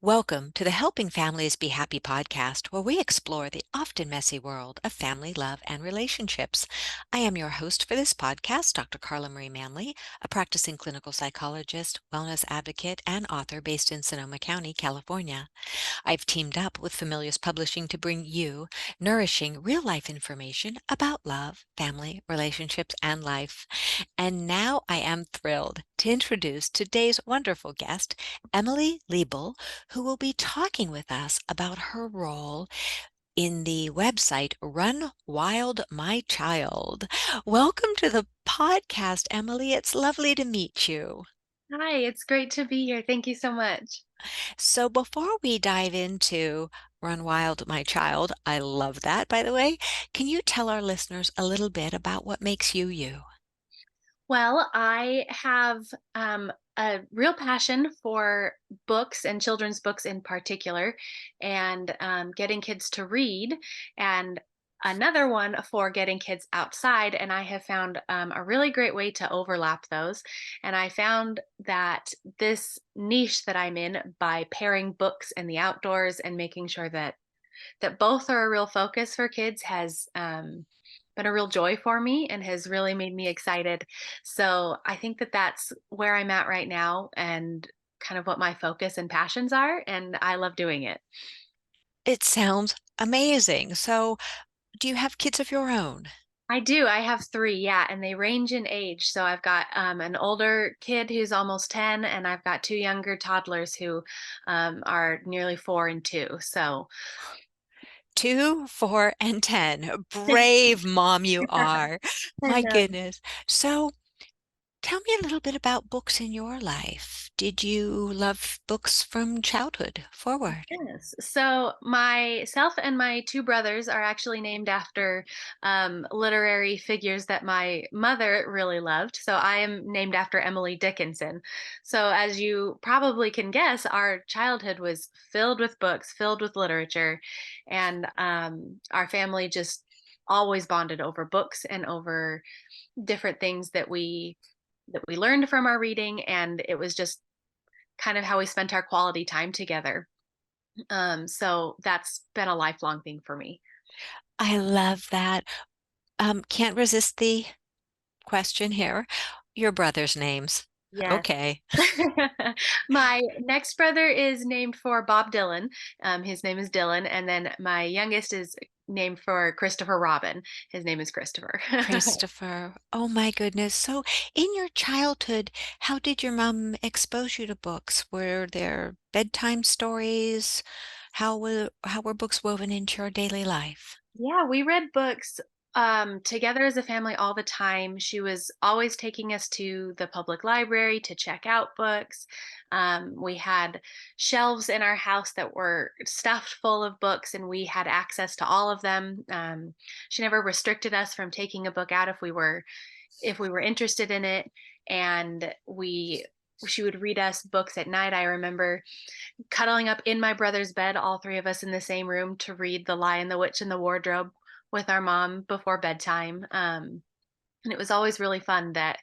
Welcome to the Helping Families Be Happy podcast, where we explore the often messy world of family, love, and relationships. I am your host for this podcast, Dr. Carla Marie Manley, a practicing clinical psychologist, wellness advocate, and author based in Sonoma County, California. I've teamed up with Familius Publishing to bring you nourishing real life information about love, family, relationships, and life. And now I am thrilled to introduce today's wonderful guest, Emily Liebel, who will be talking with us about her role in the website Run Wild My Child. Welcome to the podcast, Emily. It's lovely to meet you. Hi, it's great to be here. Thank you so much. So before we dive into Run Wild My Child, I love that, by the way, can you tell our listeners a little bit about what makes you you? Well, I have a real passion for books and children's books in particular, and getting kids to read, and another one for getting kids outside. And I have found a really great way to overlap those. And I found that this niche that I'm in by pairing books and the outdoors and making sure that both are a real focus for kids has been a real joy for me and has really made me excited. So I think that that's where I'm at right now and kind of what my focus and passions are. And I love doing it. It sounds amazing. So, do you have kids of your own? I do. I have three, yeah, and they range in age. So I've got an older kid who's almost 10, and I've got two younger toddlers who are nearly 4 and 2. So 2, 4, and 10. Brave mom you are. I My know. goodness. So, tell me a little bit about books in your life. Did you love books from childhood forward? Yes. So myself and my two brothers are actually named after literary figures that my mother really loved. So I am named after Emily Dickinson. So as you probably can guess, our childhood was filled with books, filled with literature, and our family just always bonded over books and over different things that we learned from our reading, and it was just kind of how we spent our quality time together. So that's been a lifelong thing for me. I love that. Can't resist the question here. Your brother's names. Yes. Okay. My next brother is named for Bob Dylan. His name is Dylan. And then my youngest is named for Christopher Robin. His name is Christopher. Christopher. Oh my goodness. So, in your childhood, how did your mom expose you to books? Were there bedtime stories? How were books woven into your daily life? Yeah, we read books together as a family all the time. She was always taking us to the public library to check out books. We had shelves in our house that were stuffed full of books, and we had access to all of them. She never restricted us from taking a book out if we were interested in it, and we she would read us books at night. I remember cuddling up in my brother's bed, all three of us in the same room, to read The Lion, the Witch, and the Wardrobe with our mom before bedtime. And it was always really fun that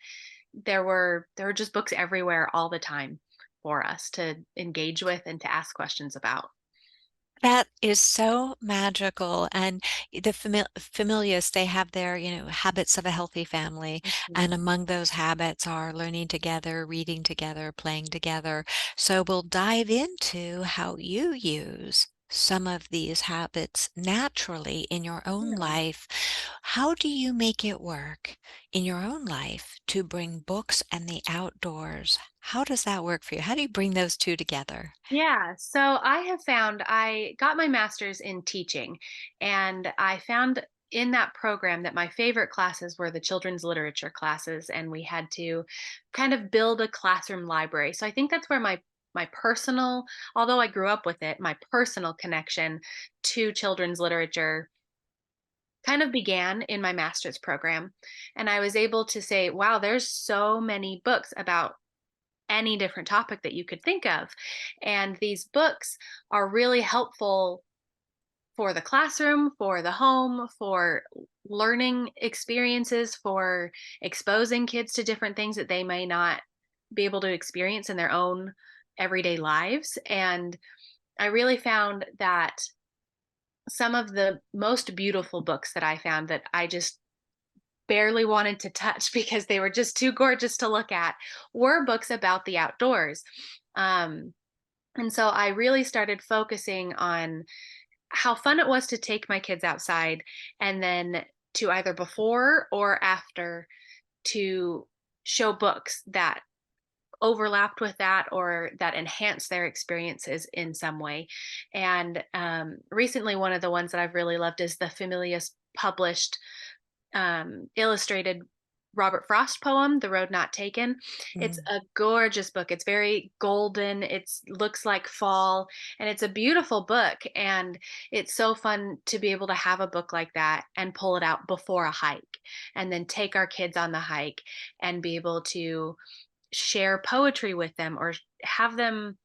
there were just books everywhere all the time for us to engage with and to ask questions about. That is so magical. And the familiars, they have their, habits of a healthy family. And Mhm. among those habits are learning together, reading together, playing together. So we'll dive into how you use some of these habits naturally in your own Yeah. life. How do you make it work in your own life to bring books and the outdoors? How does that work for you? How do you bring those two together? Yeah, so I have found I got my master's in teaching, and I found in that program that my favorite classes were the children's literature classes, and we had to kind of build a classroom library. So I think that's where my personal, although I grew up with it, my personal connection to children's literature kind of began in my master's program. And I was able to say, wow, there's so many books about any different topic that you could think of. And these books are really helpful for the classroom, for the home, for learning experiences, for exposing kids to different things that they may not be able to experience in their own everyday lives. And I really found that some of the most beautiful books that I found that I just barely wanted to touch because they were just too gorgeous to look at were books about the outdoors. Um, and so I really started focusing on how fun it was to take my kids outside, and then to either before or after to show books that overlapped with that or that enhanced their experiences in some way. And recently, one of the ones that I've really loved is the Familius published illustrated Robert Frost poem, The Road Not Taken. It's Mm. a gorgeous book. It's very golden. It looks like fall, and it's a beautiful book. And it's so fun to be able to have a book like that and pull it out before a hike, and then take our kids on the hike and be able to share poetry with them or have them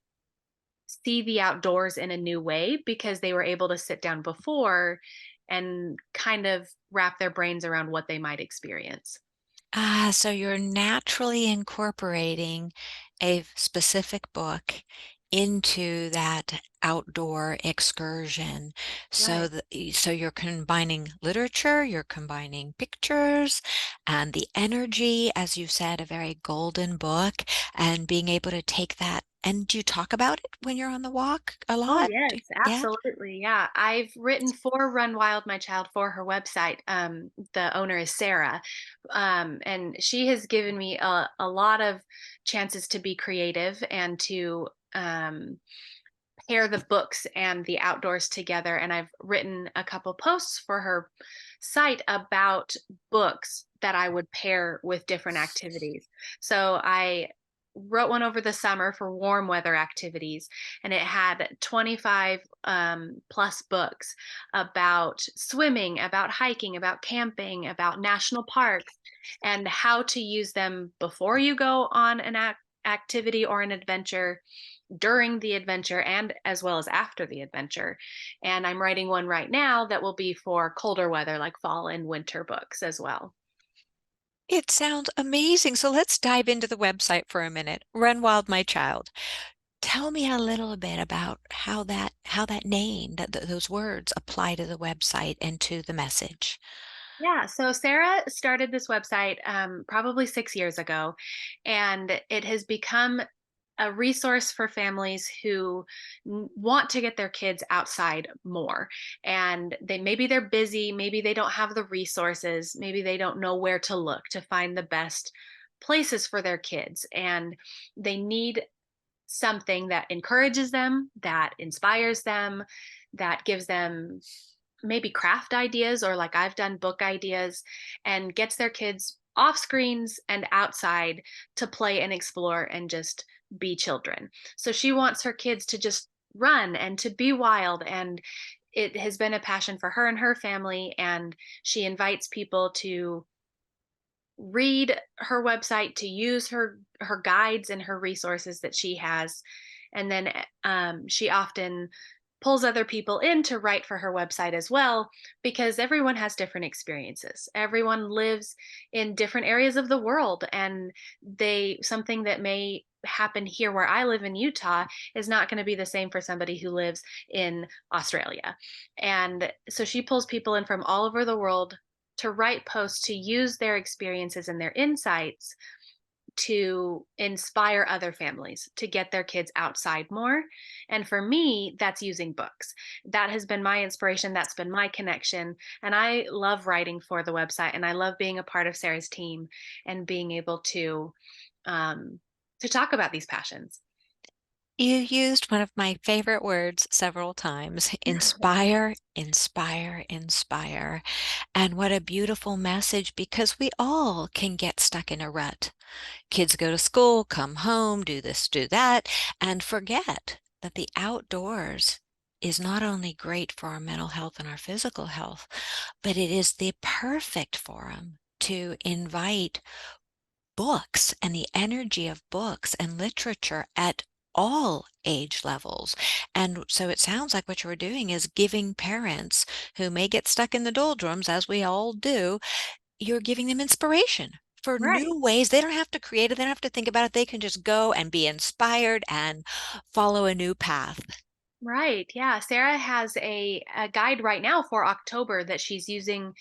see the outdoors in a new way because they were able to sit down before and kind of wrap their brains around what they might experience. Ah, so you're naturally incorporating a specific book into that outdoor excursion. Right. So you're combining literature, you're combining pictures and the energy, as you said, a very golden book, and being able to take that. And do you talk about it when you're on the walk a Oh, lot? yes, Yeah? absolutely. Yeah. I've written for Run Wild My Child for her website. The owner is Sarah. And she has given me a lot of chances to be creative and to pair the books and the outdoors together. And I've written a couple posts for her site about books that I would pair with different activities. So I wrote one over the summer for warm weather activities, and it had 25 plus books about swimming, about hiking, about camping, about national parks, and how to use them before you go on an activity or an adventure, during the adventure, and as well as after the adventure. And I'm writing one right now that will be for colder weather, like fall and winter books as well. It sounds amazing. So let's dive into the website for a minute. Run Wild My Child. Tell me a little bit about how that name, those words apply to the website and to the message. Yeah, so Sarah started this website probably 6 years ago, and it has become a resource for families who want to get their kids outside more. And they're busy, maybe they don't have the resources, maybe they don't know where to look to find the best places for their kids, and they need something that encourages them, that inspires them, that gives them maybe craft ideas, or like I've done, book ideas, and gets their kids off screens and outside to play and explore and just be children. So she wants her kids to just run and to be wild, and it has been a passion for her and her family, and she invites people to read her website, to use her guides and her resources that she has. And then she often pulls other people in to write for her website as well, because everyone has different experiences. Everyone lives in different areas of the world, and they something that may happen here where I live in Utah is not going to be the same for somebody who lives in Australia. And so she pulls people in from all over the world to write posts, to use their experiences and their insights to inspire other families to get their kids outside more. And for me, that's using books. That has been my inspiration. That's been my connection. And I love writing for the website, and I love being a part of Sarah's team and being able um, to talk about these passions. You used one of my favorite words several times, inspire, inspire, inspire. And what a beautiful message, because we all can get stuck in a rut. Kids go to school, come home, do this, do that, and forget that the outdoors is not only great for our mental health and our physical health, but it is the perfect forum to invite books and the energy of books and literature at all age levels. And so it sounds like what you're doing is giving parents who may get stuck in the doldrums, as we all do, you're giving them inspiration for Right. new ways. They don't have to create it, they don't have to think about it, they can just go and be inspired and follow a new path. Right. Yeah. Sarah has a guide right now for October that she's using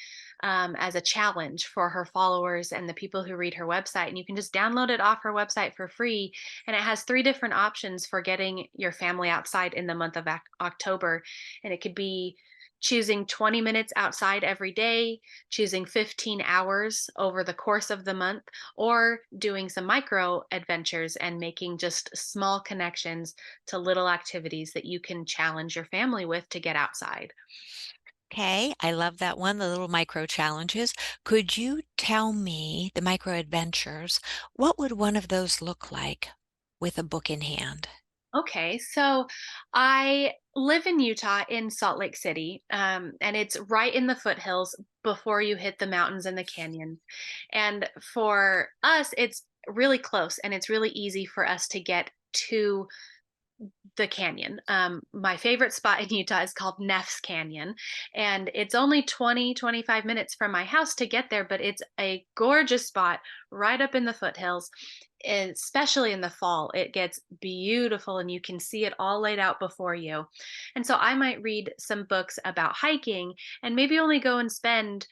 as a challenge for her followers and the people who read her website. And you can just download it off her website for free. And it has three different options for getting your family outside in the month of October. And it could be choosing 20 minutes outside every day, choosing 15 hours over the course of the month, or doing some micro adventures and making just small connections to little activities that you can challenge your family with to get outside. Okay, I love that one, the little micro challenges. Could you tell me the micro adventures? What would one of those look like with a book in hand? Okay, so I live in Utah in Salt Lake City, and it's right in the foothills before you hit the mountains and the canyons. And for us, it's really close and it's really easy for us to get to the canyon. My favorite spot in Utah is called Neff's Canyon, and it's only 20-25 minutes from my house to get there, but it's a gorgeous spot right up in the foothills. Especially in the fall, it gets beautiful and you can see it all laid out before you. And so I might read some books about hiking and maybe only go and spend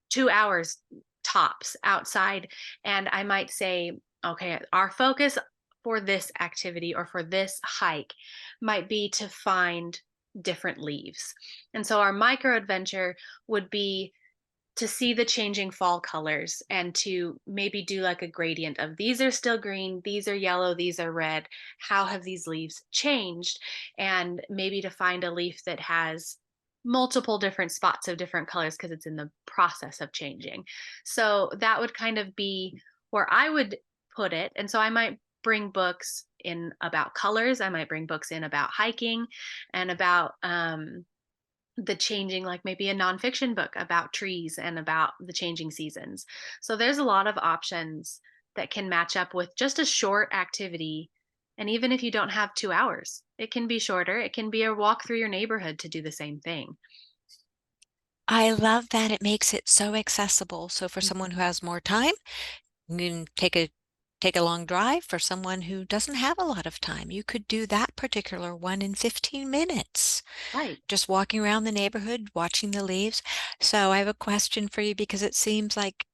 2 hours tops outside. And I might say, okay, our focus for this activity or for this hike might be to find different leaves. And so our micro adventure would be to see the changing fall colors and to maybe do like a gradient of these are still green, these are yellow, these are red. How have these leaves changed? And maybe to find a leaf that has multiple different spots of different colors because it's in the process of changing. So that would kind of be where I would put it. And so I might bring books in about colors, I might bring books in about hiking and about the changing, like maybe a nonfiction book about trees and about the changing seasons. So there's a lot of options that can match up with just a short activity. And even if you don't have 2 hours, it can be shorter. It can be a walk through your neighborhood to do the same thing. I love that it makes it so accessible. So for someone Mhm. who has more time, you can take a long drive. For someone who doesn't have a lot of time, you could do that particular one in 15 minutes. Right. Just walking around the neighborhood, watching the leaves. So I have a question for you because it seems like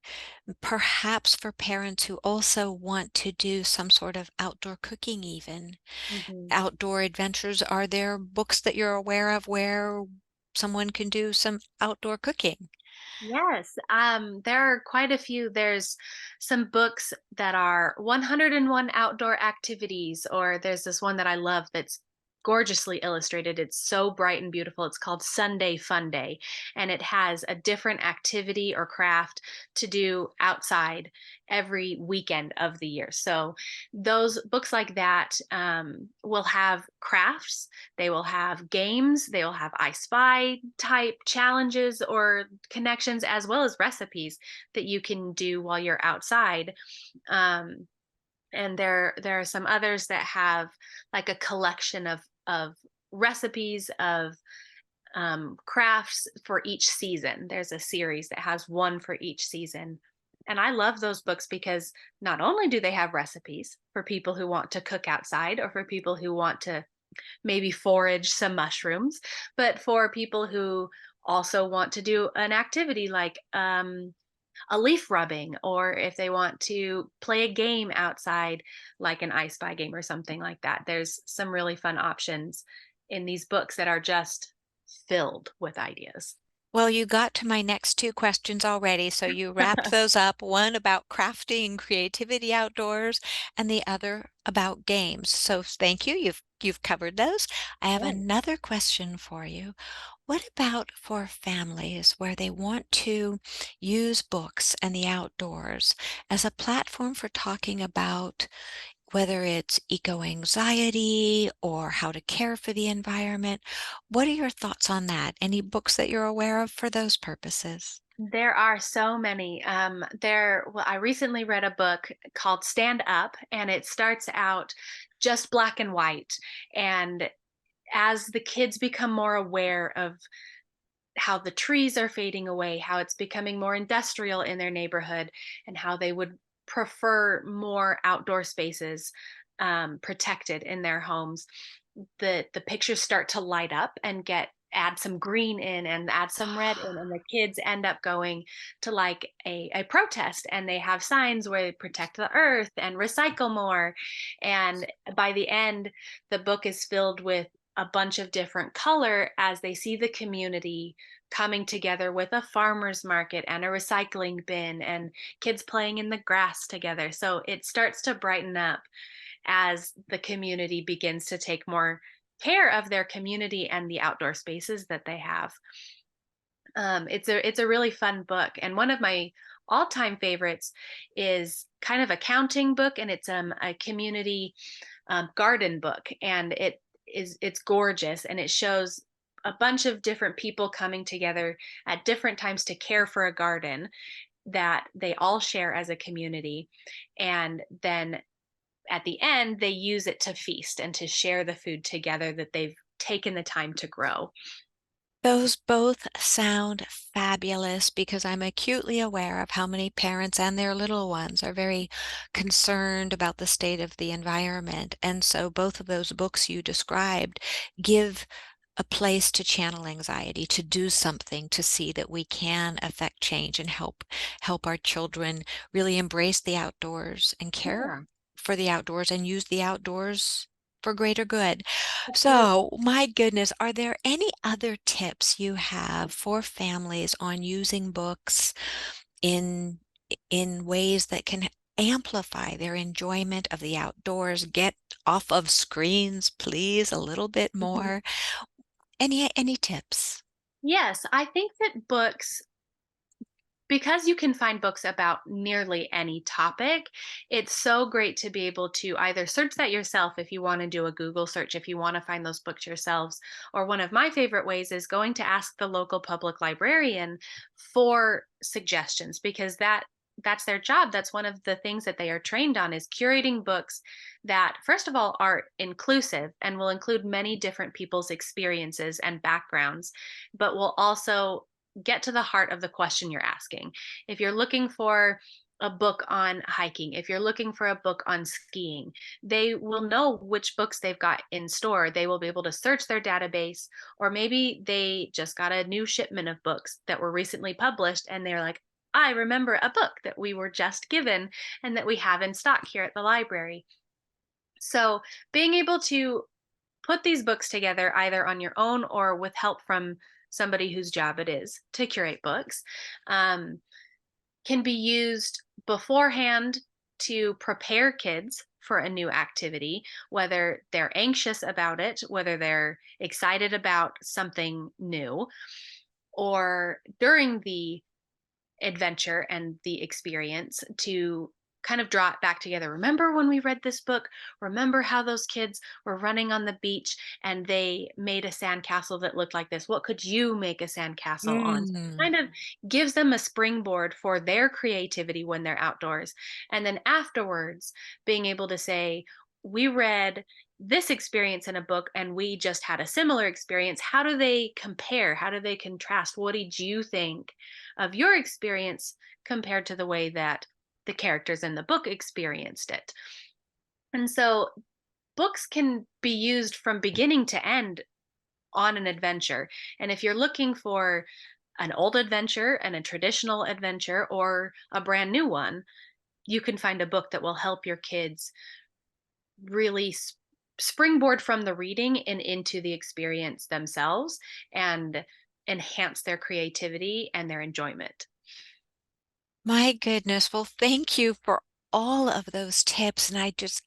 perhaps for parents who also want to do some sort of outdoor cooking even, Mhm. outdoor adventures, are there books that you're aware of where someone can do some outdoor cooking? Yes, there are quite a few. There's some books that are 101 outdoor activities, or there's this one that I love that's gorgeously illustrated. It's so bright and beautiful. It's called Sunday Fun Day, and it has a different activity or craft to do outside every weekend of the year. So those books like that will have crafts, they will have games, they will have I Spy type challenges or connections, as well as recipes that you can do while you're outside. Um, and there are some others that have like a collection of recipes of crafts for each season. There's a series that has one for each season. And I love those books because not only do they have recipes for people who want to cook outside or for people who want to maybe forage some mushrooms, but for people who also want to do an activity like a leaf rubbing, or if they want to play a game outside, like an I Spy game or something like that. There's some really fun options in these books that are just filled with ideas. Well, you got to my next two questions already, so you wrapped those up, one about crafting and creativity outdoors, and the other about games. So thank you. You've covered those. I have Right. another question for you. What about for families where they want to use books and the outdoors as a platform for talking about whether it's eco-anxiety or how to care for the environment? What are your thoughts on that? Any books that you're aware of for those purposes? There are so many. Well, I recently read a book called Stand Up, and it starts out just black and white. And as the kids become more aware of how the trees are fading away, how it's becoming more industrial in their neighborhood, and how they would prefer more outdoor spaces protected in their homes. The pictures start to light up and get add some green in and add some red in, and the kids end up going to like a protest, and they have signs where they protect the earth and recycle more. And by the end, the book is filled with a bunch of different color as they see the community coming together with a farmer's market and a recycling bin and kids playing in the grass together. So it starts to brighten up as the community begins to take more care of their community and the outdoor spaces that they have. It's a really fun book, and one of my all-time favorites is kind of a counting book, and it's a community garden book, and it's gorgeous, and it shows a bunch of different people coming together at different times to care for a garden that they all share as a community. And then at the end, they use it to feast and to share the food together that they've taken the time to grow. Those both sound fabulous because I'm acutely aware of how many parents and their little ones are very concerned about the state of the environment. And so both of those books you described give a place to channel anxiety, to do something to see that we can affect change and help our children really embrace the outdoors and care Yeah, for the outdoors and use the outdoors for greater good. absolutely. So, my goodness, are there any other tips you have for families on using books in in ways that can amplify their enjoyment of the outdoors? Get off of screens, please, a little bit Mhm. more. Any tips? Yes, I think that books, because you can find books about nearly any topic, it's so great to be able to either search that yourself if you want to do a Google search, if you want to find those books yourselves. Or one of my favorite ways is going to ask the local public librarian for suggestions, because that's their job. That's one of the things that they are trained on, is curating books that first of all are inclusive and will include many different people's experiences and backgrounds, but will also get to the heart of the question you're asking. If you're looking for a book on hiking, if you're looking for a book on skiing, they will know which books they've got in store. They will be able to search their database, or maybe they just got a new shipment of books that were recently published and they're like, I remember a book that we were just given and that we have in stock here at the library. So, being able to put these books together either on your own or with help from somebody whose job it is to curate books, um, can be used beforehand to prepare kids for a new activity, whether they're anxious about it, whether they're excited about something new, or during the adventure and the experience to kind of draw it back together. Remember when we read this book? Remember how those kids were running on the beach and they made a sandcastle that looked like this? What could you make a sandcastle on? So it Mm. kind of gives them a springboard for their creativity when they're outdoors. And then afterwards, being able to say, we read this experience in a book and we just had a similar experience. How do they compare? How do they contrast? What did you think of your experience compared to the way that the characters in the book experienced it? And so books can be used from beginning to end on an adventure. And if you're looking for an old adventure and a traditional adventure or a brand new one, you can find a book that will help your kids really springboard from the reading and into the experience themselves and enhance their creativity and their enjoyment. My goodness. Well, thank you for all of those tips. And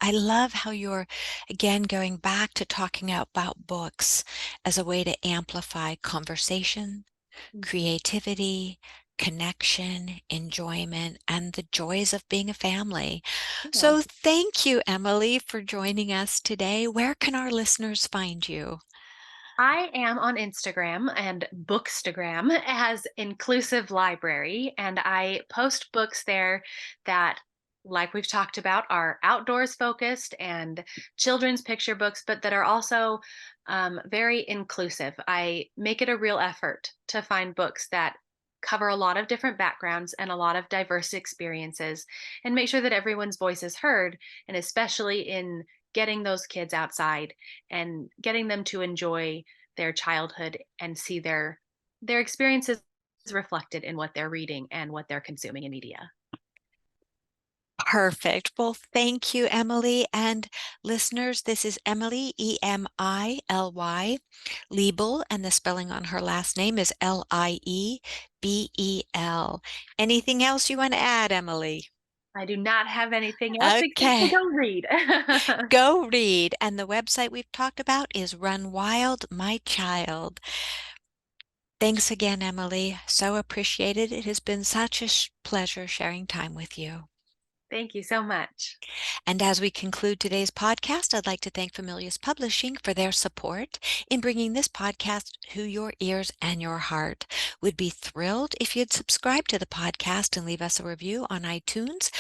I love how you're again going back to talking about books as a way to amplify conversation, Mhm. creativity, connection, enjoyment, and the joys of being a family. Yeah. So thank you, Emily, for joining us today. Where can our listeners find you? I am on Instagram and Bookstagram as Inclusive Library, and I post books there that like we've talked about, are outdoors focused and children's picture books, but that are also very inclusive. I make it a real effort to find books that cover a lot of different backgrounds and a lot of diverse experiences and make sure that everyone's voice is heard, and especially in getting those kids outside and getting them to enjoy their childhood and see their experiences reflected in what they're reading and what they're consuming in media. Perfect. Well, thank you, Emily. And listeners, this is Emily, Emily, Liebel, and the spelling on her last name is Liebel. Anything else you want to add, Emily? I do not have anything else except to Okay, go read. go read. And the website we've talked about is Run Wild, My Child. Thanks again, Emily. So appreciated. It has been such a pleasure sharing time with you. Thank you so much. And as we conclude today's podcast, I'd like to thank Familius Publishing for their support in bringing this podcast to your ears and your heart. We'd be thrilled if you'd subscribe to the podcast and leave us a review on iTunes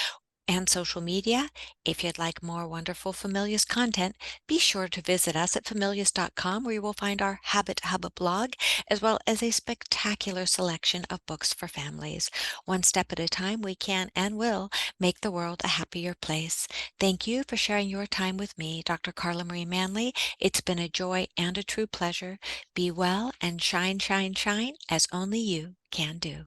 and social media. If you'd like more wonderful Familius content, be sure to visit us at familius.com, where you will find our Habit Hub blog, as well as a spectacular selection of books for families. One step at a time, we can and will make the world a happier place. Thank you for sharing your time with me, Dr. Carla Marie Manley. It's been a joy and a true pleasure. Be well and shine, shine, shine as only you can do.